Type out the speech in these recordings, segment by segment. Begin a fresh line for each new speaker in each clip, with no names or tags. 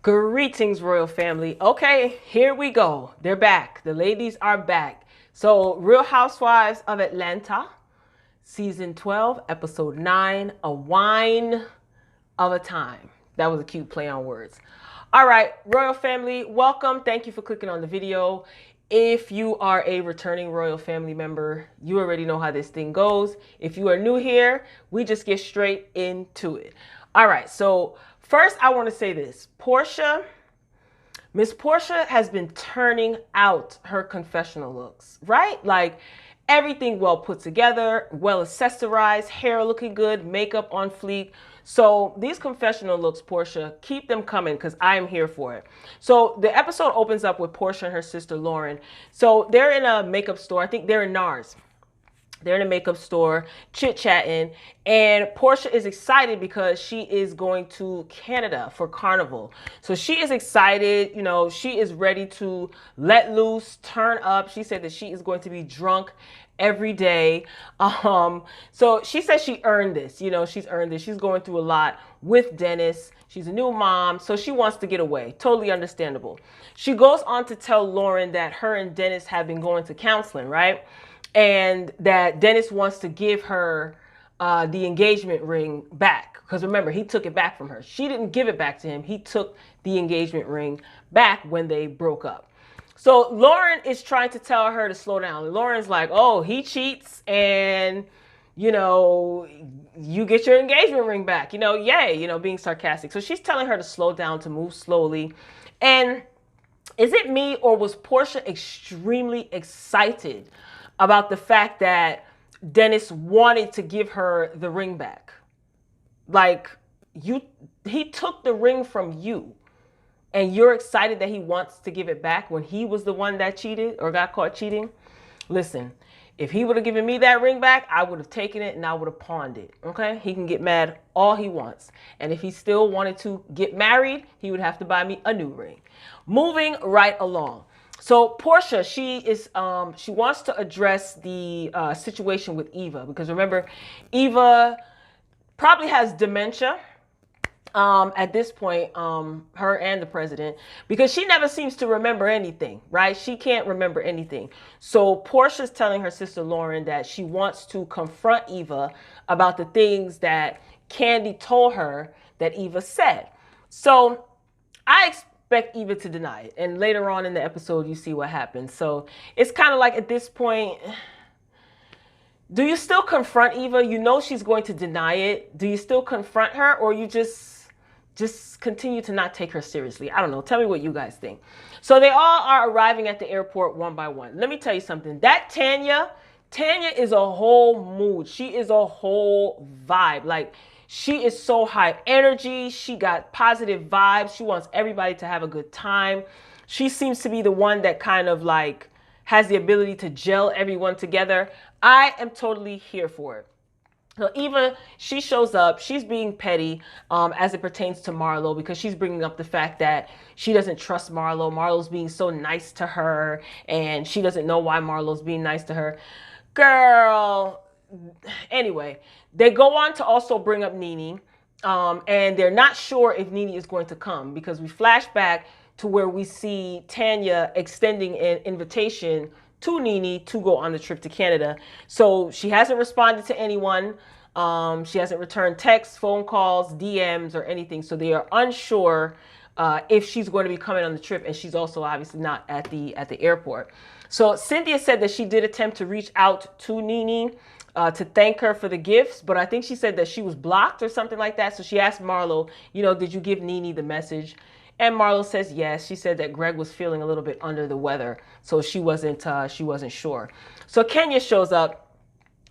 Greetings, royal family. Okay, here we go. They're back. The ladies are back. So, Real Housewives of Atlanta, season 12, episode 9, A Whine of a Time. That was a cute play on words. All right, royal family, welcome. Thank you for clicking on the video. If you are a returning royal family member, you already know how this thing goes. If you are new here, we just get straight into it. All right, so first I want to say this. Miss Porsha has been turning out her confessional looks, right? Like everything well put together, well accessorized, hair looking good, makeup on fleek. So these confessional looks, Porsha, keep them coming because I am here for it. So the episode opens up with Porsha and her sister Lauren. So they're in a makeup store. I think they're in NARS. They're in a makeup store chit-chatting, and Porsha is excited because she is going to Canada for Carnival. So she is excited, you know, she is ready to let loose, turn up. She said that she is going to be drunk every day. So she says she earned this, you know, she's earned this. She's going through a lot with Dennis. She's a new mom, so she wants to get away. Totally understandable. She goes on to tell Lauren that her and Dennis have been going to counseling, right? And that Dennis wants to give her the engagement ring back. Because remember, he took it back from her. She didn't give it back to him. He took the engagement ring back when they broke up. So Lauren is trying to tell her to slow down. Lauren's like, oh, he cheats and, you know, you get your engagement ring back. You know, yay, you know, being sarcastic. So she's telling her to slow down, to move slowly. And is it me, or was Porsha extremely excited about the fact that Dennis wanted to give her the ring back? Like, he took the ring from you, and you're excited that he wants to give it back when he was the one that cheated or got caught cheating? Listen, if he would have given me that ring back, I would have taken it and I would have pawned it, okay? He can get mad all he wants. And if he still wanted to get married, he would have to buy me a new ring. Moving right along. So Porsha, she wants to address the situation with Eva, because remember, Eva probably has dementia at this point, her and the president, because she never seems to remember anything, right? She can't remember anything. So Portia's telling her sister Lauren that she wants to confront Eva about the things that Kandi told her that Eva said. So I expect Eva to deny it. And later on in the episode, you see what happens. So it's kind of like at this point, do you still confront Eva? You know she's going to deny it. Do you still confront her, or you just continue to not take her seriously? I don't know. Tell me what you guys think. So they all are arriving at the airport one by one. Let me tell you something. That Tanya is a whole mood. She is a whole vibe. Like, she is so high energy. She got positive vibes. She wants everybody to have a good time. She seems to be the one that kind of like has the ability to gel everyone together. I am totally here for it. So Eva, she shows up. She's being petty as it pertains to Marlo, because she's bringing up the fact that she doesn't trust Marlo. Marlo's being so nice to her, and she doesn't know why Marlo's being nice to her. Girl. Anyway, they go on to also bring up Nene, and they're not sure if Nene is going to come, because we flash back to where we see Tanya extending an invitation to Nene to go on the trip to Canada. So she hasn't responded to anyone. She hasn't returned texts, phone calls, DMs, or anything. So they are unsure if she's going to be coming on the trip, and she's also obviously not at the airport. So Cynthia said that she did attempt to reach out to Nene to thank her for the gifts, but I think she said that she was blocked or something like that. So she asked Marlo, you know, did you give Nene the message? And Marlo says yes. She said that Greg was feeling a little bit under the weather, so she wasn't sure. So Kenya shows up,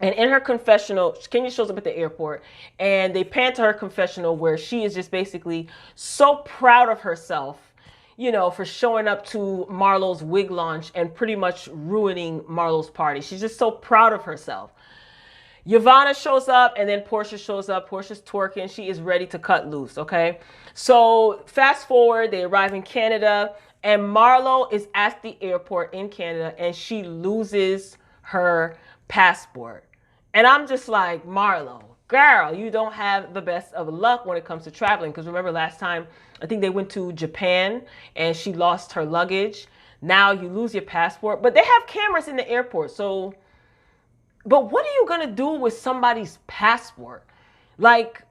and in her confessional, Kenya shows up at the airport, and they pan to her confessional where she is just basically so proud of herself, you know, for showing up to Marlo's wig launch and pretty much ruining Marlo's party. She's just so proud of herself. Yvonne shows up, and then Porsha shows up. Portia's twerking. She is ready to cut loose, okay? So fast forward, they arrive in Canada, and Marlo is at the airport in Canada, and she loses her passport. And I'm just like, Marlo, girl, you don't have the best of luck when it comes to traveling. Because remember last time, I think they went to Japan and she lost her luggage. Now you lose your passport, but they have cameras in the airport. So, but what are you going to do with somebody's passport? Like,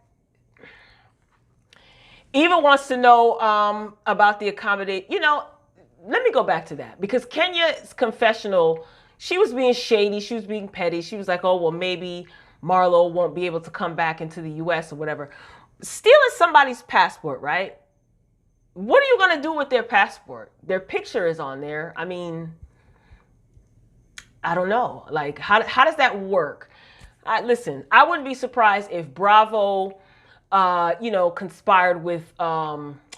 Eva wants to know about the accommodate. Let me go back to that because Kenya's confessional, she was being shady. She was being petty. She was like, oh, well, maybe Marlo won't be able to come back into the U.S. or whatever. Stealing somebody's passport, right? What are you going to do with their passport? Their picture is on there. I mean, I don't know. Like, how does that work? Listen, I wouldn't be surprised if Bravo, conspired with,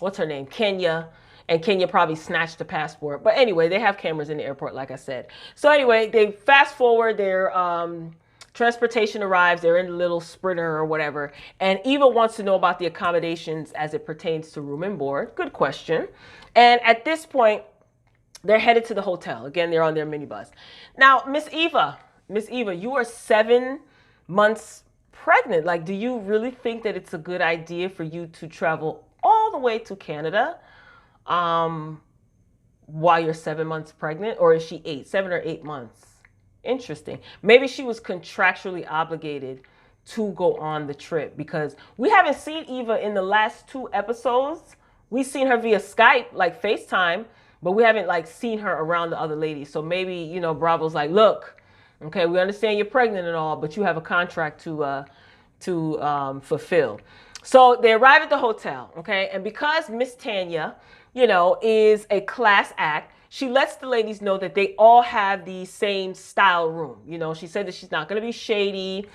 what's her name? Kenya. And Kenya probably snatched the passport. But anyway, they have cameras in the airport, like I said. So anyway, they fast forward, their transportation arrives. They're in the little Sprinter or whatever. And Eva wants to know about the accommodations as it pertains to room and board. Good question. And at this point, they're headed to the hotel. Again, they're on their minibus. Now, Miss Eva, you are 7 months pregnant. Like, do you really think that it's a good idea for you to travel all the way to Canada while you're 7 months pregnant? Or is she 7 or 8 months? Interesting. Maybe she was contractually obligated to go on the trip because we haven't seen Eva in the last 2 episodes. We've seen her via Skype, like FaceTime, but we haven't like seen her around the other ladies. So maybe, Bravo's like, look, okay, we understand you're pregnant and all, but you have a contract to fulfill. So they arrive at the hotel, okay? And because Miss Tanya, is a class act, she lets the ladies know that they all have the same style room. She said that she's not going to be shady.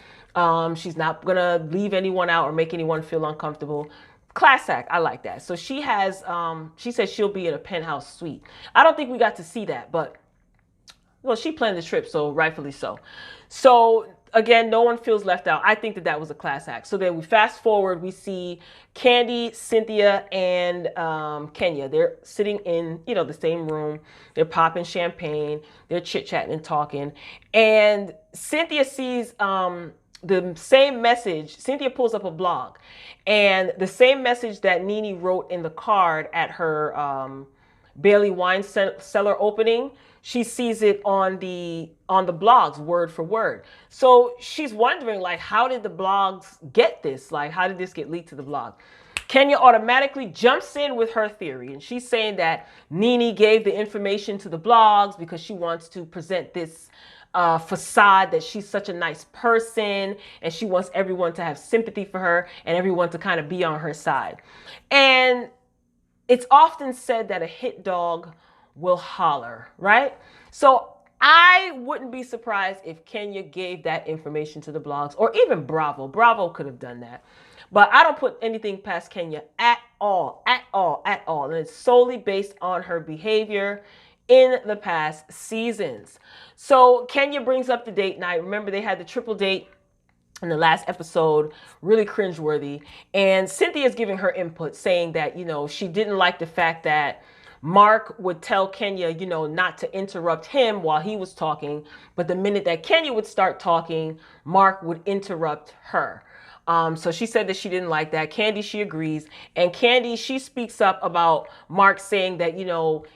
She's not going to leave anyone out or make anyone feel uncomfortable. Class act. I like that. So she has, she says she'll be in a penthouse suite. I don't think we got to see that, but, well, she planned the trip, so rightfully so. So, again, no one feels left out. I think that was a class act. So then we fast forward, we see Kandi, Cynthia, and Kenya. They're sitting in, the same room. They're popping champagne. They're chit-chatting and talking. And Cynthia sees the same message. Cynthia pulls up a blog. And the same message that Nene wrote in the card at her Bailey wine cellar opening, she sees it on the blogs word for word. So she's wondering, like, how did the blogs get this? Like, how did this get leaked to the blog? Kenya automatically jumps in with her theory, and she's saying that Nene gave the information to the blogs because she wants to present this facade that she's such a nice person, and she wants everyone to have sympathy for her and everyone to kind of be on her side. And it's often said that a hit dog will holler, right? So I wouldn't be surprised if Kenya gave that information to the blogs, or even Bravo. Bravo could have done that. But I don't put anything past Kenya at all. And it's solely based on her behavior in the past seasons. So Kenya brings up the date night. Remember, they had the triple date in the last episode, really cringeworthy. And Cynthia's giving her input, saying that, she didn't like the fact that Marc would tell Kenya, not to interrupt him while he was talking. But the minute that Kenya would start talking, Marc would interrupt her. So she said that she didn't like that. Kandi, she agrees. And Kandi, she speaks up about Marc saying that,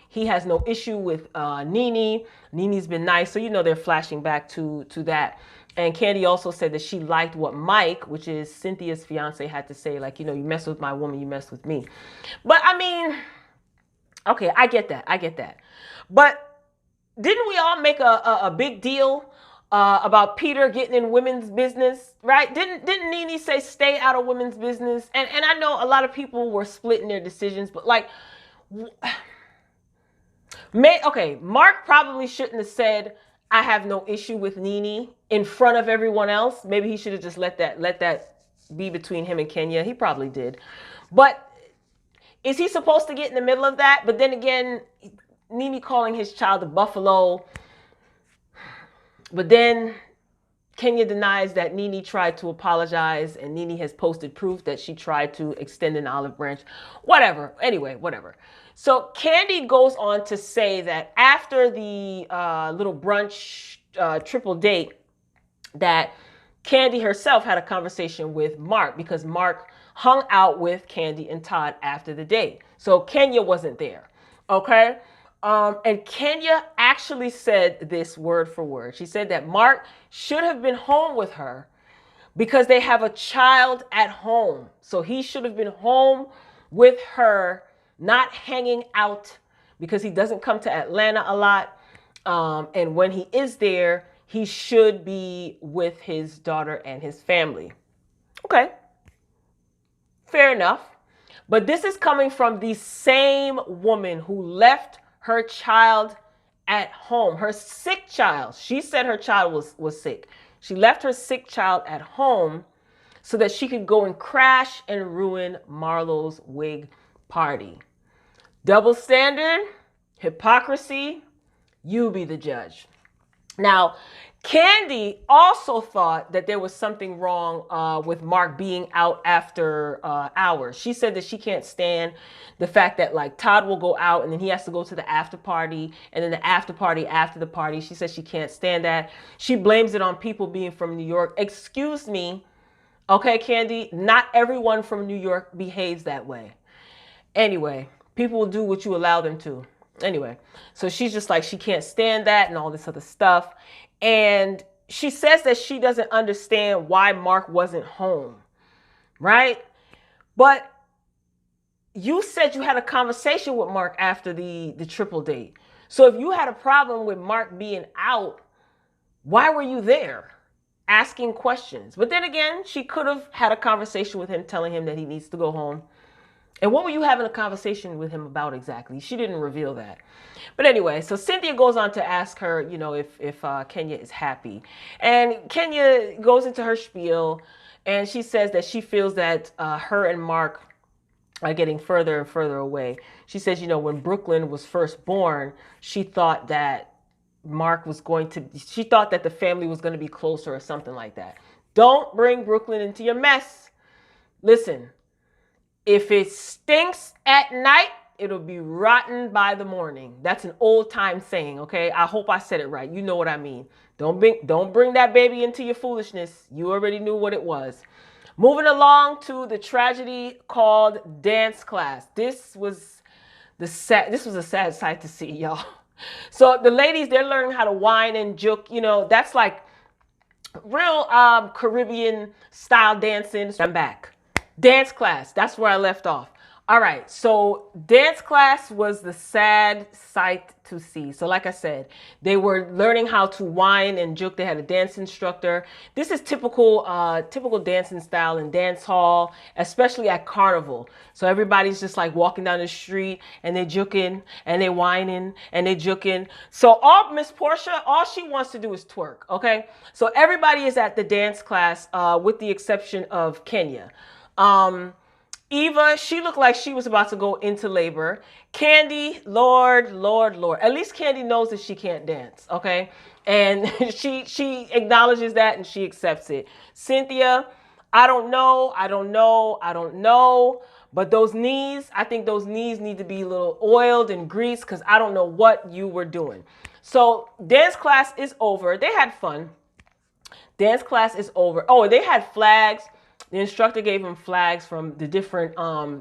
he has no issue with Nene. Nene's been nice. So, they're flashing back to that. And Kandi also said that she liked what Mike, which is Cynthia's fiance, had to say. Like, you mess with my woman, you mess with me. But I mean, okay, I get that. But didn't we all make a big deal about Peter getting in women's business, right? Didn't Nene say stay out of women's business? And I know a lot of people were splitting their decisions, but like, Marc probably shouldn't have said, I have no issue with Nene in front of everyone else. Maybe he should have just let that be between him and Kenya. He probably did. But is he supposed to get in the middle of that? But then again, Nene calling his child a buffalo. But then Kenya denies that Nene tried to apologize, and Nene has posted proof that she tried to extend an olive branch. Whatever. Anyway, whatever. So Kandi goes on to say that after the little brunch triple date, that Kandi herself had a conversation with Marc because Marc hung out with Kandi and Todd after the date. So Kenya wasn't there. Okay? And Kenya actually said this word for word. She said that Marc should have been home with her because they have a child at home. So he should have been home with her, not hanging out because he doesn't come to Atlanta a lot. And when he is there, he should be with his daughter and his family. Okay. Fair enough. But this is coming from the same woman who left her child at home, her sick child. She said her child was sick. She left her sick child at home so that she could go and crash and ruin Marlo's wig party. Double standard, hypocrisy, you be the judge. Now, Kandi also thought that there was something wrong with Marc being out after hours. She said that she can't stand the fact that like Todd will go out and then he has to go to the after party and then the after party after the party. She says she can't stand that. She blames it on people being from New York. Excuse me. Okay, Kandi, not everyone from New York behaves that way. Anyway, people will do what you allow them to. Anyway, so she's just like, she can't stand that and all this other stuff. And she says that she doesn't understand why Marc wasn't home, right? But you said you had a conversation with Marc after the triple date. So if you had a problem with Marc being out, why were you there asking questions? But then again, she could have had a conversation with him telling him that he needs to go home. And what were you having a conversation with him about exactly? She didn't reveal that. But anyway, so Cynthia goes on to ask her, you know, if Kenya is happy. And Kenya goes into her spiel and she says that she feels that her and Marc are getting further and further away. She says, you know, when Brooklyn was first born, she thought that she thought that the family was going to be closer or something like that. Don't bring Brooklyn into your mess. Listen. If it stinks at night, it'll be rotten by the morning. That's an old time saying, okay? I hope I said it right. You know what I mean. Don't bring that baby into your foolishness. You already knew what it was. Moving along to the tragedy called dance class. This was a sad sight to see, y'all. So the ladies, they're learning how to whine and juke. You know, that's like real Caribbean style dancing. I'm back. Dance class. That's where I left off. All right. So dance class was the sad sight to see. So like I said, they were learning how to whine and juke. They had a dance instructor. This is typical dancing style in dance hall, especially at Carnival. So everybody's just like walking down the street and they're juking and they're whining and they're juking. So Miss Porsha, all she wants to do is twerk. Okay. So everybody is at the dance class with the exception of Kenya. Eva, she looked like she was about to go into labor. Kandi, Lord. At least Kandi knows that she can't dance, okay? And she acknowledges that and she accepts it. Cynthia, I don't know. But those knees, I think those knees need to be a little oiled and greased because I don't know what you were doing. So dance class is over. They had fun. Dance class is over. Oh, they had flags. The instructor gave them flags from the different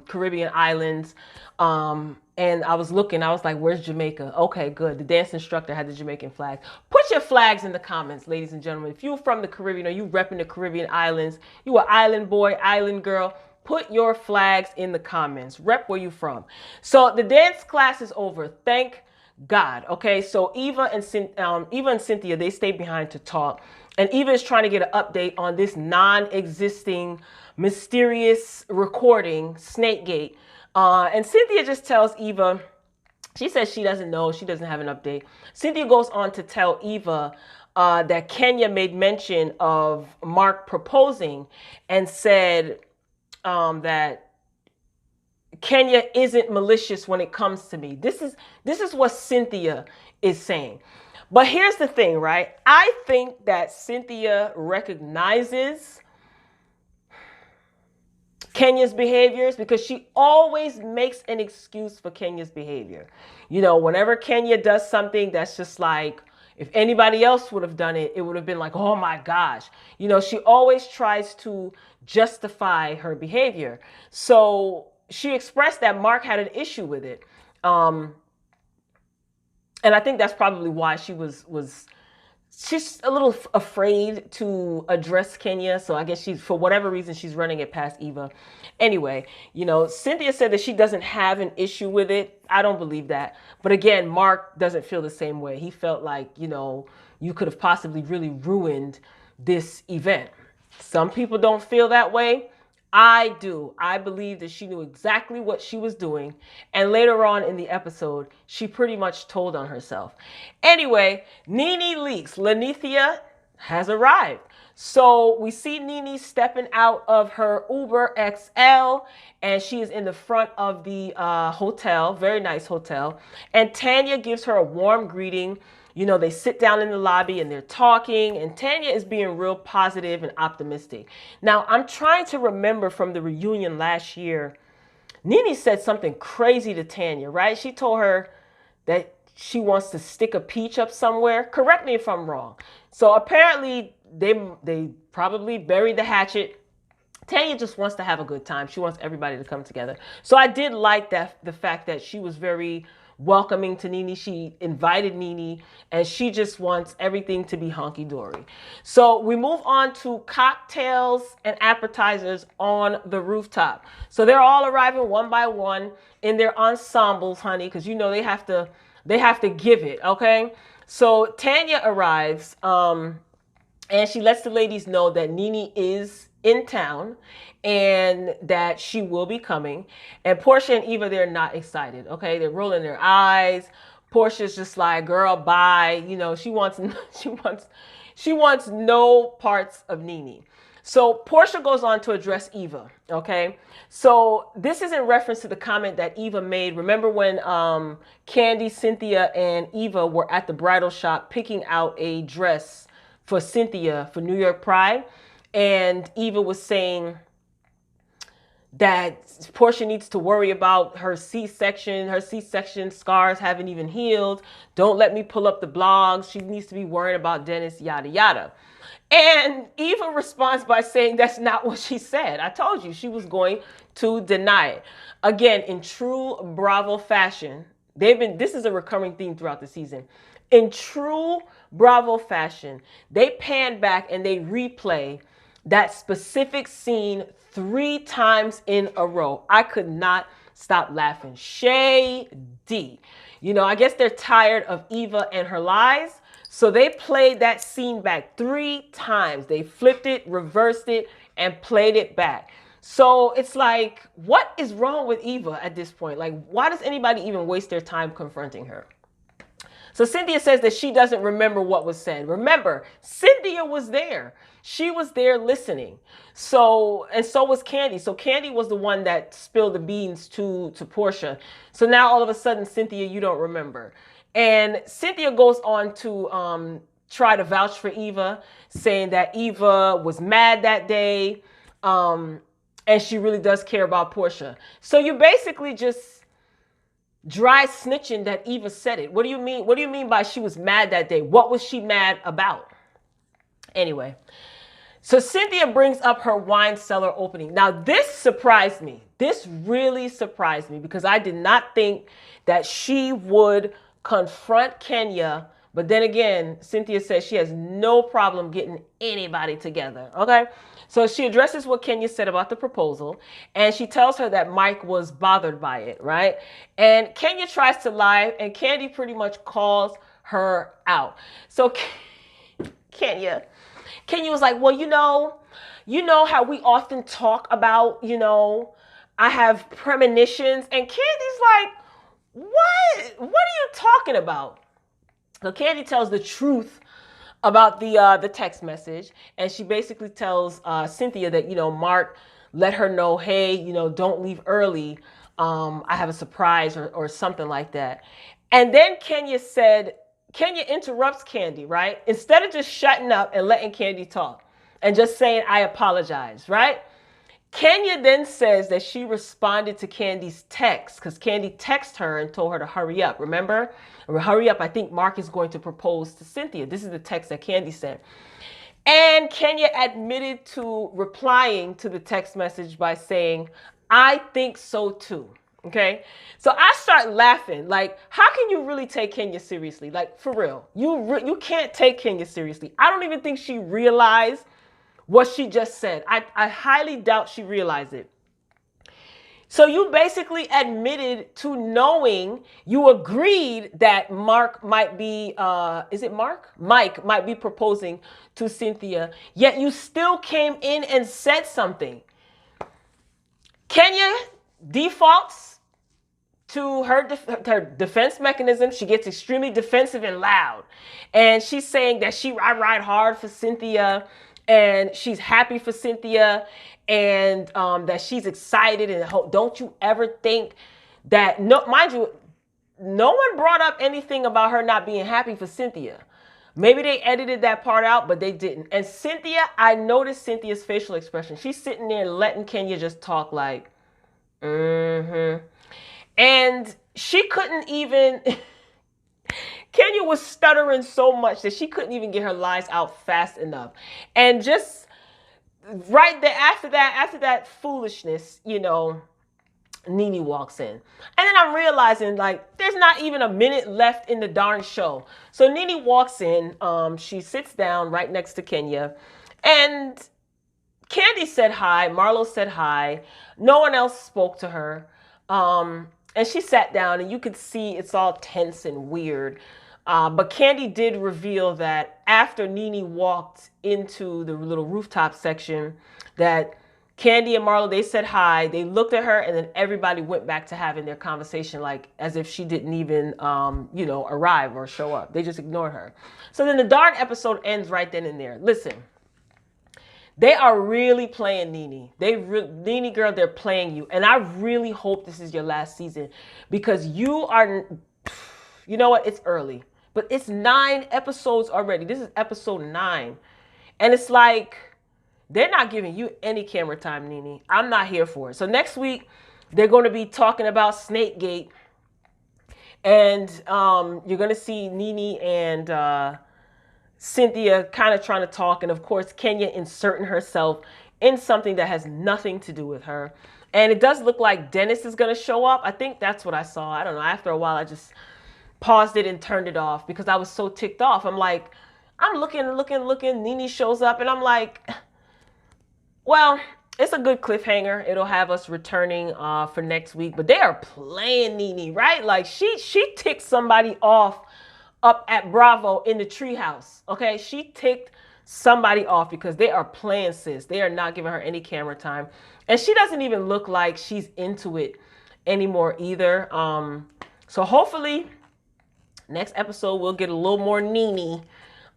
Caribbean islands. And I was looking, I was like, where's Jamaica? Okay, good. The dance instructor had the Jamaican flag. Put your flags in the comments, ladies and gentlemen. If you're from the Caribbean or you repping the Caribbean islands, you an island boy, island girl, put your flags in the comments. Rep where you from. So the dance class is over. Thank God. Okay, so Eva and Cynthia, they stayed behind to talk. And Eva is trying to get an update on this non-existing mysterious recording, Snakegate. And Cynthia just tells Eva, she says she doesn't know, she doesn't have an update. Cynthia goes on to tell Eva that Kenya made mention of Marc proposing and said that Kenya isn't malicious when it comes to me. This is what Cynthia is saying. But here's the thing, right? I think that Cynthia recognizes Kenya's behaviors because she always makes an excuse for Kenya's behavior. You know, whenever Kenya does something that's just like, If anybody else would have done it, it would have been like, oh my gosh. You know, she always tries to justify her behavior. So she expressed that Marc had an issue with it. And I think that's probably why she's a little afraid to address Kenya. So I guess for whatever reason, she's running it past Eva. Anyway, you know, Cynthia said that she doesn't have an issue with it. I don't believe that. But again, Marc doesn't feel the same way. He felt like, you know, you could have possibly really ruined this event. Some people don't feel that way. I do. I believe that she knew exactly what she was doing. And later on in the episode, she pretty much told on herself. Anyway, Nene leaks. Lenithia has arrived. So we see Nene stepping out of her Uber XL, and she is in the front of the hotel, very nice hotel. And Tanya gives her a warm greeting. You know, they sit down in the lobby and they're talking, and Tanya is being real positive and optimistic. Now, I'm trying to remember from the reunion last year, Nene said something crazy to Tanya, right? She told her that she wants to stick a peach up somewhere. Correct me if I'm wrong. So apparently they probably buried the hatchet. Tanya just wants to have a good time. She wants everybody to come together. So I did like the fact that she was very welcoming to Nene. She invited Nene, and she just wants everything to be hunky-dory. So we move on to cocktails and appetizers on the rooftop. So they're all arriving one by one in their ensembles, honey, because you know they have to give it, okay? So Tanya arrives, and she lets the ladies know that Nene is in town and that she will be coming. And Porsha and Eva, they're not excited, okay? They're rolling their eyes. Porsha's just like, girl, bye. You know, she wants no parts of Nene. So Porsha goes on to address Eva, okay? So this is in reference to the comment that Eva made. Remember when Kandis, Cynthia, and Eva were at the bridal shop picking out a dress for Cynthia for New York Pride? And Eva was saying that Porsha needs to worry about her C-section. Her C-section scars haven't even healed. Don't let me pull up the blogs. She needs to be worried about Dennis, yada, yada. And Eva responds by saying that's not what she said. I told you she was going to deny it. Again, in true Bravo fashion, this is a recurring theme throughout the season. In true Bravo fashion, they pan back and they replay that specific scene 3 times in a row. I could not stop laughing. Shady. You know, I guess they're tired of Eva and her lies. So they played that scene back 3 times. They flipped it, reversed it, and played it back. So it's like, what is wrong with Eva at this point? Like, why does anybody even waste their time confronting her? So Cynthia says that she doesn't remember what was said. Remember, Cynthia was there. She was there listening. So was Kandi. So Kandi was the one that spilled the beans to Porsha. So now all of a sudden, Cynthia, you don't remember. And Cynthia goes on to try to vouch for Eva, saying that Eva was mad that day, and she really does care about Porsha. So you basically just dry snitching that Eva said it. What do you mean? What do you mean by she was mad that day? What was she mad about? Anyway, so Cynthia brings up her wine cellar opening. Now, this surprised me. This really surprised me because I did not think that she would confront Kenya. But then again, Cynthia says she has no problem getting anybody together. Okay. So she addresses what Kenya said about the proposal, and she tells her that Mike was bothered by it, right? And Kenya tries to lie, and Kandi pretty much calls her out. So Kenya was like, well, you know how we often talk about, I have premonitions, and Candy's like, what are you talking about? So Kandi tells the truth about the text message, and she basically tells Cynthia that Marc let her know, hey, don't leave early. I have a surprise or something like that. And then Kenya interrupts Kandi, right? Instead of just shutting up and letting Kandi talk and just saying, I apologize, right? Kenya then says that she responded to Kandis' text because Kandi texted her and told her to hurry up. Remember? Hurry up. I think Marc is going to propose to Cynthia. This is the text that Kandi sent. And Kenya admitted to replying to the text message by saying, I think so too. Okay. So I start laughing. Like, how can you really take Kenya seriously? Like, for real. You can't take Kenya seriously. I don't even think she realized what she just said. I highly doubt she realized it. So you basically admitted to knowing, you agreed that Marc might be, is it Marc? Mike might be proposing to Cynthia, yet you still came in and said something. Kenya defaults to her defense mechanism. She gets extremely defensive and loud. And she's saying that I ride hard for Cynthia and she's happy for Cynthia and that she's excited. And don't you ever think that, no, mind you, no one brought up anything about her not being happy for Cynthia. Maybe they edited that part out, but they didn't. And Cynthia, I noticed Cynthia's facial expression. She's sitting there letting Kenya just talk like, mm-hmm. And she couldn't even, Kenya was stuttering so much that she couldn't even get her lies out fast enough. And just right there, after that foolishness, you know, Nene walks in. And then I'm realizing, like, there's not even a minute left in the darn show. So Nene walks in, she sits down right next to Kenya, and Kandi said hi, Marlo said hi, no one else spoke to her. And she sat down, and you could see it's all tense and weird. But Kandi did reveal that after Nene walked into the little rooftop section, that Kandi and Marlo, they said hi, they looked at her, and then everybody went back to having their conversation, like as if she didn't even, you know, arrive or show up. They just ignored her. So then the darn episode ends right then and there. Listen, they are really playing Nene. Nene girl, they're playing you. And I really hope this is your last season because you are, you know what? It's early, but it's 9 episodes already. This is episode 9. And it's like, they're not giving you any camera time, Nene. I'm not here for it. So next week, they're going to be talking about Snakegate. And you're going to see Nene and Cynthia kind of trying to talk. And of course, Kenya inserting herself in something that has nothing to do with her. And it does look like Dennis is going to show up. I think that's what I saw. I don't know. After a while, I just paused it and turned it off because I was so ticked off. I'm like, I'm looking. Nene shows up and I'm like, well, it's a good cliffhanger. It'll have us returning for next week. But they are playing Nene, right? Like she ticked somebody off up at Bravo in the treehouse. Okay, she ticked somebody off because they are playing sis. They are not giving her any camera time. And she doesn't even look like she's into it anymore either. So hopefully next episode we'll get a little more Nene.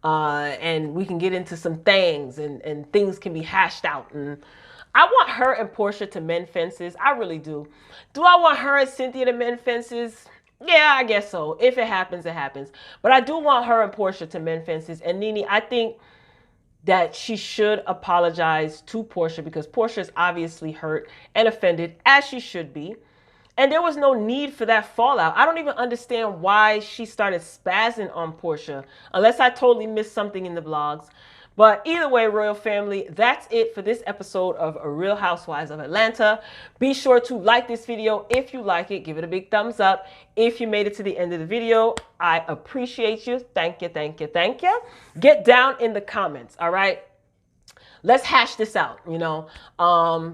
And we can get into some things and things can be hashed out. And I want her and Porsha to mend fences. I really do. Do I want her and Cynthia to mend fences? Yeah, I guess so. If it happens, it happens. But I do want her and Porsha to mend fences. And Nene, I think that she should apologize to Porsha because Porsha is obviously hurt and offended, as she should be. And there was no need for that fallout. I don't even understand why she started spazzing on Porsha, unless I totally missed something in the blogs. But either way, Royal Family, that's it for this episode of Real Housewives of Atlanta. Be sure to like this video if you like it. Give it a big thumbs up. If you made it to the end of the video, I appreciate you. Thank you, thank you, thank you. Get down in the comments, all right? Let's hash this out, you know.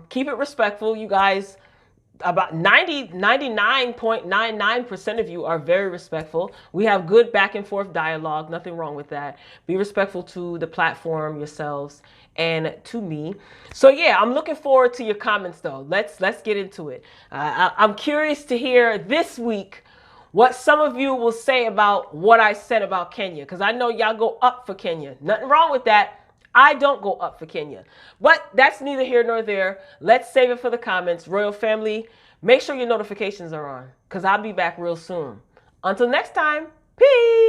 Keep it respectful, you guys. About 99.99% of you are very respectful. We have good back and forth dialogue. Nothing wrong with that. Be respectful to the platform, yourselves, and to me. So yeah, I'm looking forward to your comments though. Let's get into it. I'm curious to hear this week what some of you will say about what I said about Kenya, because I know y'all go up for Kenya. Nothing wrong with that. I don't go up for Kenya. But that's neither here nor there. Let's save it for the comments. Royal Family, make sure your notifications are on because I'll be back real soon. Until next time, peace.